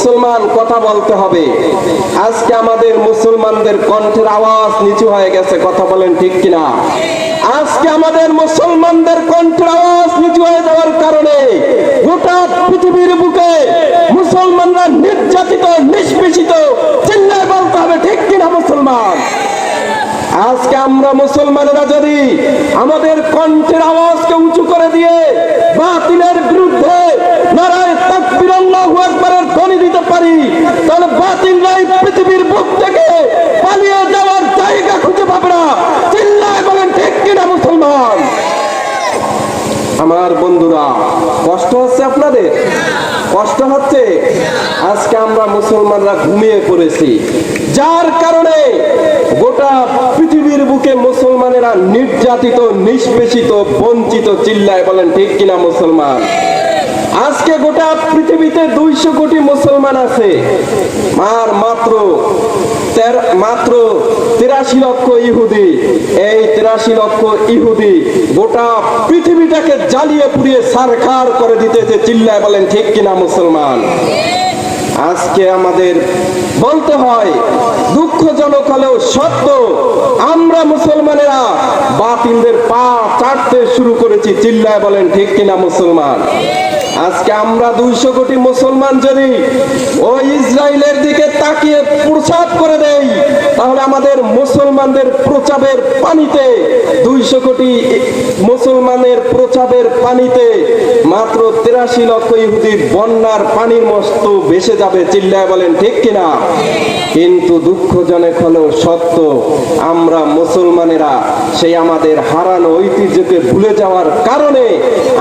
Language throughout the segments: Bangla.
মুসলমান কথা বলতে হবে। আজকে আমাদের মুসলমানদের কণ্ঠের আওয়াজ নিচু হয়ে গেছে, কথা বলেন ঠিক কিনা? আজকে আমাদের মুসলমানদের কণ্ঠের আওয়াজ নিচু হয়ে যাওয়ার কারণে গোটা পৃথিবীর বুকে মুসলমানরা নির্যাতিত, নিষ্পেষিত, চিল্লায় বলতে হবে ঠিক কিনা মুসলমান? আজকে আমরা মুসলমানেরা যদি আমাদের কণ্ঠের আওয়াজকে উঁচু করে দিয়ে বাতিলের বিরুদ্ধে নারায়ে তাকবীর আল্লাহু আকবারের ধ্বনি দিতে পারি, তাহলে বাতিলরাই পৃথিবীর বুক থেকে পালিয়ে যাওয়ার জায়গা খুঁজে পাবে না। চিল্লায় বলেন ঠিক কিনা মুসলমান? আমার বন্ধুরা, কষ্ট হচ্ছে আপনাদের? কষ্ট হচ্ছে? আজকে আমরা মুসলমানরা ঘুমিয়ে পড়েছি, যার কারণে গোটা পৃথিবীর বুকে মুসলমানেরা নির্যাতিত, নিষ্পেষিত, বঞ্চিত। চিল্লায় বলেন ঠিক কিনা মুসলমান? আজকে গোটা পৃথিবীতে 200 কোটি মুসলমান আছে, আর মাত্র 83 লক্ষ ইহুদি। এই 83 লক্ষ ইহুদি গোটা পৃথিবীটাকে জ্বালিয়ে পুড়িয়ে ছারখার করে দিতেছে। চিল্লায় বলেন ঠিক কিনা মুসলমান? আজকে আমাদের বলতে হয়, দুঃখজনক হলেও সত্য, আমরা মুসলমানেরা বাতিলদের পা চাটতে শুরু করেছি। চিল্লায় বলেন ঠিক কিনা মুসলমান? আজকে আমরা 200 কোটি মুসলমান যদি ওই ইসরায়েলের দিকে তাকিয়ে প্রসাব করে দেই, তাহলে আমাদের মুসলমানদের প্রচাবের পানিতে, 200 কোটি মুসলমানের প্রচাবের পানিতে মাত্র 83 লক্ষ ইহুদি বন্যার পানির মতো ভেসে যাবে। চিল্লায় বলেন ঠিক কিনা? কিন্তু দুঃখজনক হলেও সত্য, আমরা মুসলমানেরা সেই আমাদের হারানো ঐতিহ্যকে ভুলে যাওয়ার কারণে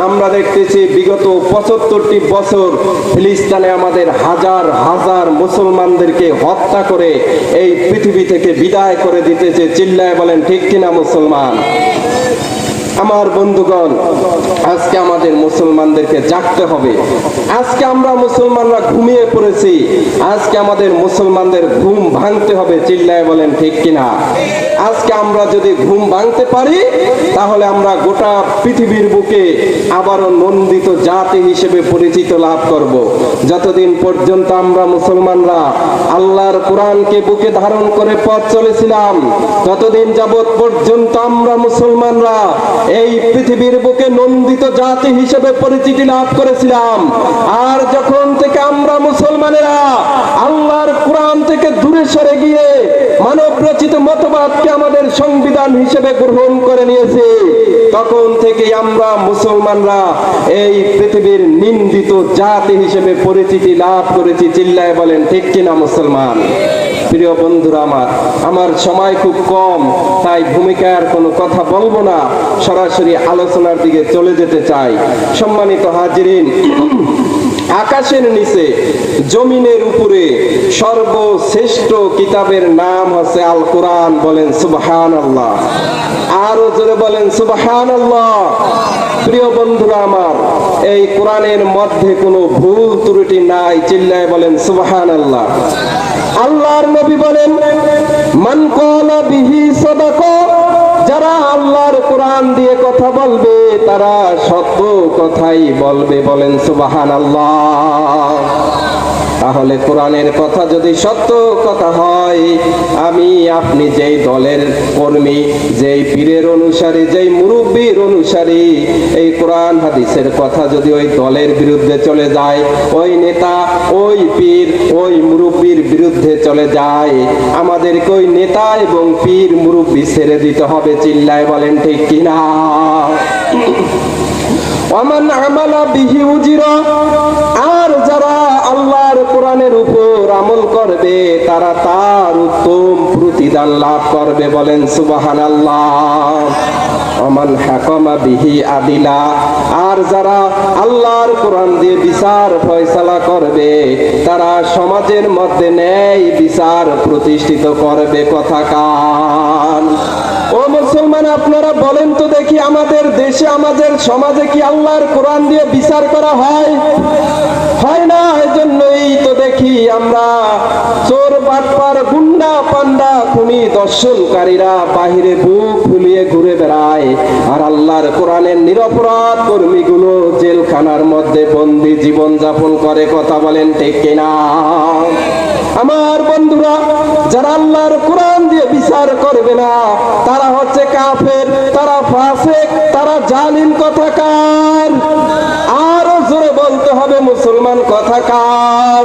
আমরা দেখতেছি বিগত 75টি বছর ফিলিস্তিনে আমাদের হাজার হাজার মুসলমানদেরকে হত্যা করে এই পৃথিবী থেকে বিদায় করে দিতেছে। চিল্লায় বলেন ঠিক কিনা মুসলমান? আমার বন্ধুগণ, আজকে আমাদের মুসলমানদেরকে জাগতে হবে। আজকে আমরা মুসলমানরা ঘুমিয়ে পড়েছি, আজকে আমাদের মুসলমানদের ঘুম ভাঙতে হবে। চিল্লায় বলেন ঠিক কিনা? আজকে আমরা যদি ঘুম ভাঙতে পারি, তাহলে আমরা গোটা পৃথিবীর বুকে আবারও নন্দিত জাতি হিসেবে পরিচিত লাভ করব। যতদিন পর্যন্ত আমরা মুসলমানরা আল্লাহর কোরআনকে বুকে ধারণ করে পথ চলেছিলাম, ততদিন যাবৎ পর্যন্ত আমরা মুসলমানরা এই পৃথিবীর বুকে নন্দিত জাতি হিসেবে পরিচিতি লাভ করেছিলাম। আর যখন থেকে আমরা মুসলমানেরা আল্লাহর কোরআন থেকে দূরে সরে গিয়ে মানব রচিত মতবাদকে আমাদের সংবিধান হিসেবে গ্রহণ করে নিয়েছি, তখন থেকে আমরা মুসলমানরা এই পৃথিবীর নিন্দিত জাতি হিসেবে পরিচিতি লাভ করেছি। চিল্লায় বলেন ঠিক কিনা মুসলমান? প্রিয় বন্ধুরা, আমার সময় খুব কম, তাই ভূমিকার কোনো কথা বলবো না, সরাসরি আলোচনার দিকে চলে যেতে চাই। সম্মানিত হাজিরিন, আকাশের নিচে জমিনের উপরে সর্বশ্রেষ্ঠ কিতাবের নাম হচ্ছে আল কোরআন। বলেন সুবহানাল্লাহ। আরো জোরে বলেন সুবহানাল্লাহ। প্রিয় বন্ধুরা আমার, এই কোরআনের মধ্যে কোনো ভুল ত্রুটি নাই। চিল্লায় বলেন সুবহানাল্লাহ। আল্লাহর নবী বলেন, মান ক্বালা বিহি সাদাকা, যারা আল্লাহর কোরআন দিয়ে কথা বলবে তারা সত্য কথাই বলবে। বলেন সুবহানাল্লাহ। তাহলে কোরআনের কথা যদি সত্য কথা হয়, আমি আপনি যেই দলের কর্মী, যেই পীরের অনুসারী, যেই মুরব্বীর অনুসারী, এই কোরআন হাদিসের কথা যদি ওই দলের বিরুদ্ধে চলে যায়, ওই নেতা, ওই পীর, ওই মুরব্বীর বিরুদ্ধে চলে যায়, আমাদেরকে ওই নেতা এবং পীর মুরব্বী ছেড়ে দিতে হবে। চিল্লায় বলেন ঠিক কিনা? ওয়ামান আমালা বিহি উজিরা, আর যারা আল্লাহর কোরআনের উপর আমল করবে তারা তার উত্তম প্রতিদান লাভ করবে। বলেন সুবহানাল্লাহ। ওয়ামান হাকামা বিহি আদিলা, আর যারা আল্লাহর কোরআন দিয়ে বিচার ফয়সালা করবে তারা সমাজের মধ্যে ন্যায় বিচার প্রতিষ্ঠিত করবে। কথা কান। ও মুসলমান, আপনারা বলেন তো দেখি, আমাদের দেশে, আমাদের সমাজে কি আল্লাহর কোরআন দিয়ে বিচার করা হয়? হয় না। এজন্যই তো দেখি আমরা চোর, বাটপার, গুন্ডা, পান্ডা, খুনি, দর্শনকারীরা বাহিরে বুক ফুলিয়ে নিয়ে ঘুরে বেড়ায়, আর আল্লাহর কোরআনের নিরপরাধ কর্মীগুলো জেলখানার মধ্যে বন্দি জীবন যাপন করে। কথা বলেন ঠিক কিনা? আমার বন্ধুরা, যারা আল্লাহর কোরআন দিয়ে বিচার করবে না তারা হচ্ছে কাফের, তারা ফাসিক, তারা জালিম কথাকার। আরো জোরে বলতে হবে মুসলমান কথাকার।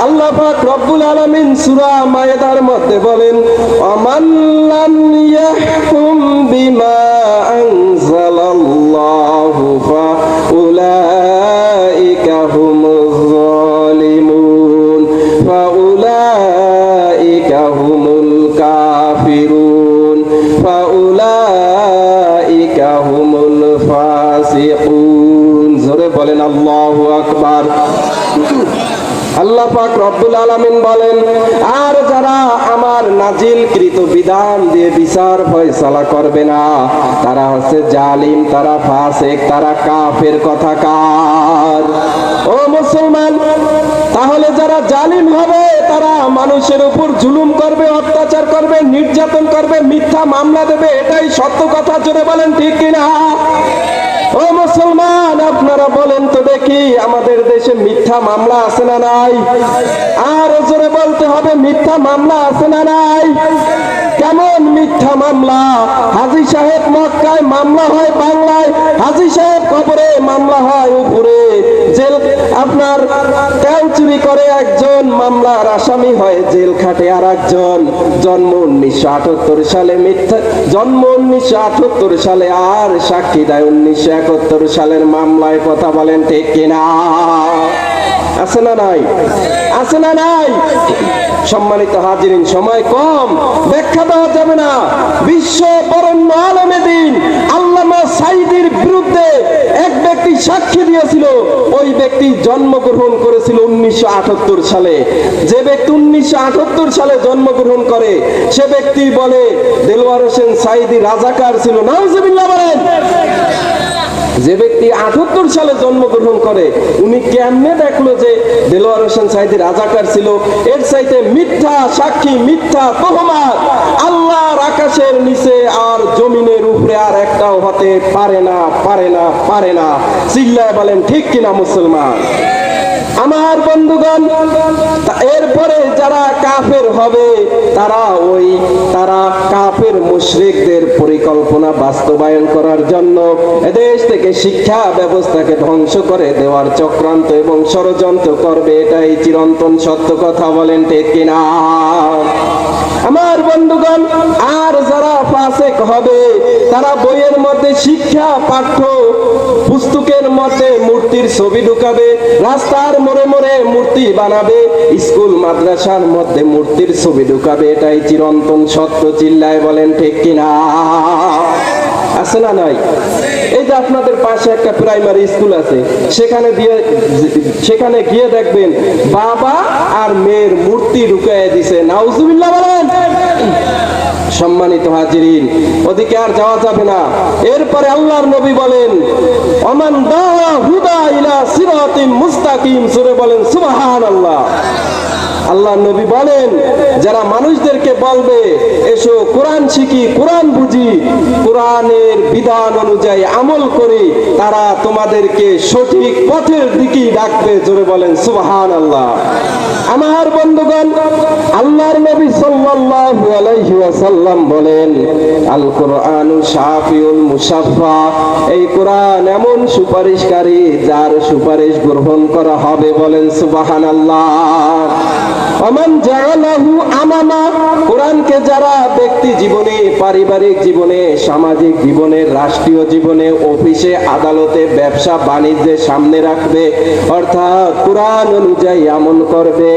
আল্লাহ পাক রব্বুল আলামিন সূরা মায়েদার মধ্যে বলেন, ওয়ামান লাম ইয়াহকুম বিমা আনজালাল্লাহু ফাউলাইকা হুমুজ যালিমুন ফাউলাইকা হুমুল কাফিরুন ফাউলাইকা হুমুল ফাসিকুন। জোরে বলেন আল্লাহু আকবার। আল্লাহ পাক রব্বুল আলামিন বলেন, আর যারা আমার নাজিলকৃত বিধান দিয়ে বিচার ফয়সালা করবে না তারা হচ্ছে জালিম, তারা ফাসিক, তারা কাফের কথাকার। ও মুসলমান, তাহলে যারা জালিম হবে তারা মানুষের উপর জুলুম করবে, অত্যাচার করবে, নির্যাতন করবে, মিথ্যা মামলা দেবে, এটাই সত্য কথা। জোরে বলেন ঠিক কিনা? ও মুসলমান, আপনারা বলেন তো দেখি, আমাদের দেশে মিথ্যা মামলা আছে না নাই? আর জোরে বলতে হবে, মিথ্যা মামলা আছে না নাই? কেমন মিথ্যা মামলা? হাজী সাহেব মক্কায় মামলা হয় বাংলায়, হাজী সাহেব কবরে মামলা হয় উপরে। জেল আপনার তেল চুরি করে একজন, মামলার আসামি হয় জেল খাটে আর একজন। জন্ম 1978 সালে, মিথ্যা জন্ম 1978 সালে, আর সাক্ষী দেয় 1971 সালের মামলায়। কথা বলেন ঠিক কিনা? আছে না নাই? আছে না নাই? সম্মানিত হাজিরিন, সময় কম, ব্যাখ্যা দেওয়া যাবে না। বিশ্ব বরেণ্য আলেমে দ্বীন আল্লামা সাঈদীর বিরুদ্ধে এক ব্যক্তি সাক্ষী দিয়েছিল। ওই ব্যক্তি জন্মগ্রহণ করেছিল 1978 সালে। যে ব্যক্তি 1978 সালে জন্মগ্রহণ করে সে ব্যক্তি বলে দেলোয়ার হোসেন সাঈদী রাজাকার ছিল। নাউজুবিল্লাহ বলেন। যে ব্যক্তি 78 সালে জন্মগ্রহণ করে উনি কেমনে দেখলো যে দেলোয়ার হোসেন সাঈদী রাজাকার ছিল? এর চাইতে মিথ্যা সাক্ষী, মিথ্যা তোহমাত আল্লাহর আকাশের নিচে আর জমিনের উপরে আর একটাও হতে পারে না, পারে না, পারে না। চিল্লায় বলেন ঠিক কিনা মুসলমান? আমার বন্ধুগণ, এরপরে যারা কাফের হবে তারা কাফের মুশরিকদের পরিকল্পনা বাস্তবায়ন করার জন্য এদেশ থেকে শিক্ষা ব্যবস্থাকে ধ্বংস করে দেওয়ার চক্রান্ত এবং ষড়যন্ত্র করবে। এটাই চিরন্তন সত্য। কথা বলেন ঠিক কিনা? আমার বন্ধুগণ, আর যারা ফাসিক হবে তারা বইয়ের মধ্যে শিক্ষা পাঠ্য পুস্তকের মধ্যে মূর্তির ছবি ঢুকাবে, রাস্তার মোড়ে মোড়ে মূর্তি বানাবে, স্কুল মাদ্রাসার মধ্যে মূর্তির ছবি ঢুকাবে। এটাই চিরন্তন সত্য। চিল্লায় বলেন ঠিক কিনা? আছে না নাই? এই যে আপনাদের পাশে একটা প্রাইমারি স্কুল আছে, সেখানে গিয়ে দেখবেন বাবা আর মেয়ের মূর্তি ঢুকাইয়া দিছে। নাউজুবিল্লাহ বলেন। সম্মানিত হাজিরিন, ওদিকে আর যাওয়া যাবে না। এরপরে আল্লাহর নবী বলেন, ওমান দাআ হুদা ইলা সিরাতিন মুস্তাকিম। সূরা বলেন সুবহানাল্লাহ। আল্লাহ নবী বলেন, যারা মানুষদেরকে বলবে এসো কোরআন শিখি, কোরআন বুঝি, কোরআনের বিধান অনুযায়ী আমল করি, তারা তোমাদেরকে সঠিক পথের দিকেই ডাকবে। জোরে বলেন সুবহানাল্লাহ। আমার বন্ধুগণ, আল্লাহর নবী সাল্লাল্লাহু আলাইহি ওয়াসাল্লাম বলেন, আল কোরআনু শাফিউল মুশাফফা। এই কোরআন এমন সুপারিশকারী যার সুপারিশ গ্রহণ করা হবে। বলেন সুবহানাল্লাহ। ওমান জাআলাহু আমামা। কোরআনকে যারা ব্যক্তি জীবনে, পারিবারিক জীবনে, সামাজিক জীবনে, রাষ্ট্রীয় জীবনে, অফিসে, আদালতে, ব্যবসা বাণিজ্যে সামনে রাখবে, অর্থাৎ কোরআন অনুযায়ী আমল করবে,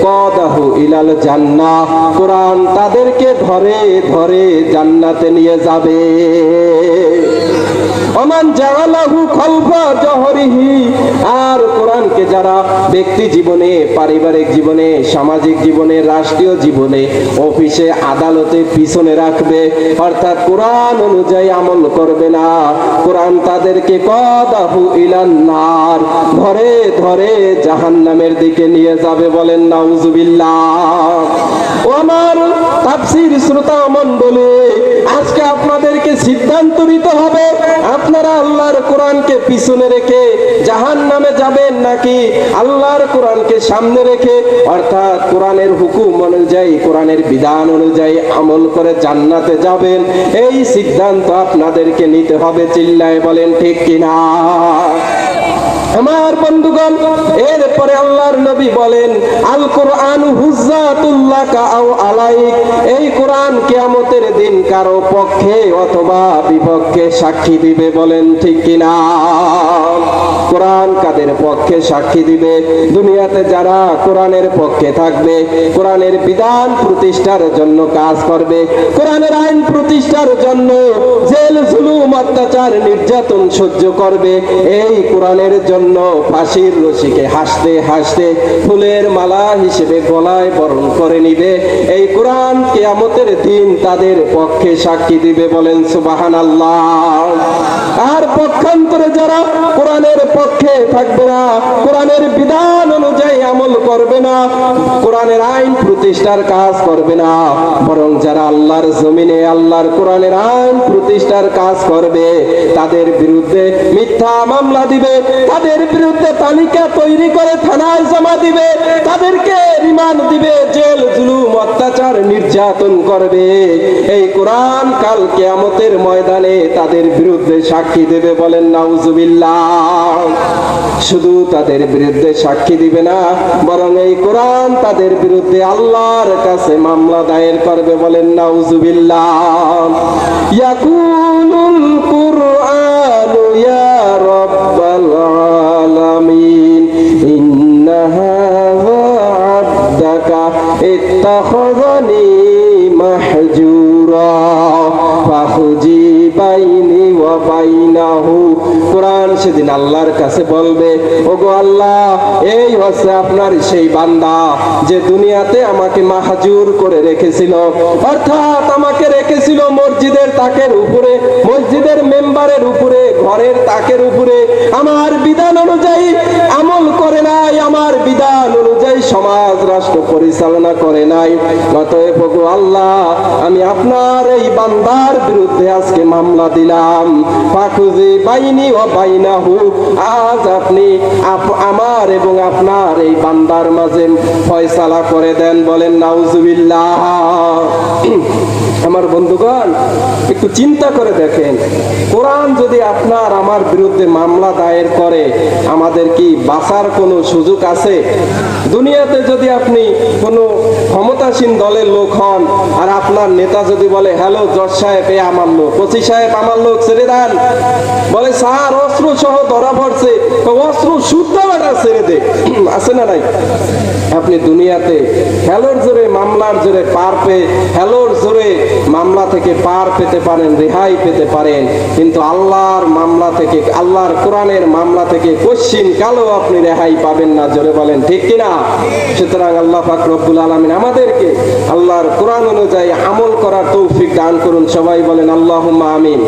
কদাহু ইলাল জান্নাহ। কোরআন তাদেরকে ধরে ধরে জান্নাতে নিয়ে যাবে। ওমান জাআলাহু খালফা জহরিহি। আর কোরআনকে যারা ব্যক্তি জীবনে, পারিবারিক জীবনে, সামাজিক জীবনে, রাষ্ট্রীয় জীবনে, অফিসে, আদালতে পিছনে রাখবে, অর্থাৎ কোরআন অনুযায়ী আমল করবে না, কোরআন তাদেরকে কদাহু ইলান নার, ধরে ধরে জাহান্নামের দিকে নিয়ে যাবে। বলেন নাউজুবিল্লাহ। ও আমার তাফসীর শ্রোতা মণ্ডলী, আজকে আপনাদেরকে সিদ্ধান্ত নিতে হবে, আপনারা আল্লাহর কোরআনকে পিছনে রেখে জাহান্নামে যাবেন নাকি আল্লাহর কোরআনকে সামনে রেখে অর্থাৎ কোরআনের হুকুম অনুযায়ী, কোরআনের বিধান অনুযায়ী আমল করে জান্নাতে যাবেন। এই সিদ্ধান্ত আপনাদেরকে নিতে হবে। চিল্লায় বলেন ঠিক কিনা? আমার বন্ধুগণ, এরপরে আল্লাহর নবী বলেন, আল কোরআন হুজ্জাতুল লাকা আও আলাইক, এই কোরআন কিয়ামতের দিন কারো পক্ষে অথবা বিপক্ষে সাক্ষী দিবে। বলেন ঠিক কিনা? কোরআন কাদের পক্ষে সাক্ষী দিবে? দুনিয়াতে যারা কোরআনের পক্ষে থাকবে, কোরআনের বিধান প্রতিষ্ঠার জন্য কাজ করবে, কোরআনের আইন প্রতিষ্ঠার জন্য জেল জুলুম অত্যাচার নির্যাতন সহ্য করবে, এই কোরআনের জন্য ফাঁসির রশিকে হাসতে হাসতে ফুলের মালা হিসেবে গলায় বরণ করে নিবে, এই কোরআন কিয়ামতের দিন তাদের পক্ষে সাক্ষী দিবে। বলেন সুবহানাল্লাহ। আর পক্ষান্তরে যারা কোরআনের পক্ষে থাকবে না, কোরআনের বিধান অনুযায়ী আমল করবে না, কোরআনের আইন প্রতিষ্ঠার কাজ করবে না, বরং যারা আল্লাহর জমিনে আল্লাহর কোরআনের আইন প্রতিষ্ঠার কাজ করবে, তাদের বিরুদ্ধে মিথ্যা মামলা দিবে, তাদের বিরুদ্ধে তালিকা তৈরি করে থানায় জমা দিবে, তাদেরকে রিমান্ড দিবে, জেল জুলুম অত্যাচার নির্যাতন করবে, এই কোরআন কাল কিয়ামতের ময়দানে তাদের বিরুদ্ধে সাক্ষী দেবে। বলেন নাউজুবিল্লাহ। শুধু তাদের বিরুদ্ধে সাক্ষী দিবে না, বরং এই কোরআন তাদের বিরুদ্ধে আল্লাহর কাছে মামলা দায়ের করবে। বলেন নাউজুবিল্লাহ। ইয়াকুলুল কুরআনু ইয়া রাব্বাল আলামিন ইন্না হাযা আবদাকা ইত্তাখাযানি মাহজুরা ফাখজি বাইনি ওয়া বাইনাহু। কোরআন সেদিন আল্লাহর কাছে বলবে, ওগো আল্লাহ, এই হচ্ছে আপনার সেই বান্দা যে দুনিয়াতে আমাকে মাহজুর করে রেখেছিল, অর্থাৎ আমাকে রেখেছিল মসজিদের তাকের উপরে, মসজিদের মেম্বারের উপরে, ঘরের তাকের উপরে, আমার বিধান অনুযায়ী আমল করে নাই, আমার বিধান অনুযায়ী সমাজ রাষ্ট্র পরিচালনা করে নাই। অতএব ওগো আল্লাহ, আমি আপনার এই বান্দার বিরুদ্ধে আজকে মামলা দিলাম। ফাখুজি বাইনি ওয়া বাইনাহু, আজ আপনি আমার এবং আপনার এই বান্দার মাঝে ফয়সালা করে দেন। বলেন নাউজুবিল্লাহ। আমার বন্ধুগণ, একটু চিন্তা করে দেখেন, কোরআন যদি আপনার আমার বিরুদ্ধে মামলা দায়ের করে, আমাদের কি বাঁচার কোনো সুযোগ আছে? দুনিয়াতে যদি আপনি কোনো ক্ষমতাসীন দলের লোক হন, আর আপনার নেতা যদি বলে, হ্যালো জজ সাহেব, এ আমার লোক, ওসি সাহেব আমার লোক, ছেড়ে দেন, বলে স্যার অস্ত্র সহ ধরা পড়ছে, অস্ত্র শুদ্ধ বেটা ছেড়ে দে, আছে না নাই? আপনি দুনিয়াতে হ্যালোর জোরে, মামলার জোরে পার পেয়ে, হ্যালোর জোরে মামলা থেকে পার পেতে পারেন, রেহাই পেতে পারেন, কিন্তু আল্লাহর মামলা থেকে, আল্লাহর কোরআনের মামলা থেকে পশ্চিম কালো আপনি রেহাই পাবেন না। জোরে বলেন ঠিক কিনা? সুতরাং আল্লাহ পাক রব্বুল আলামিন আমাদেরকে আল্লাহর কোরআন অনুযায়ী আমল করার তৌফিক দান করুন। সবাই বলেন আল্লাহুম্মা আমিন।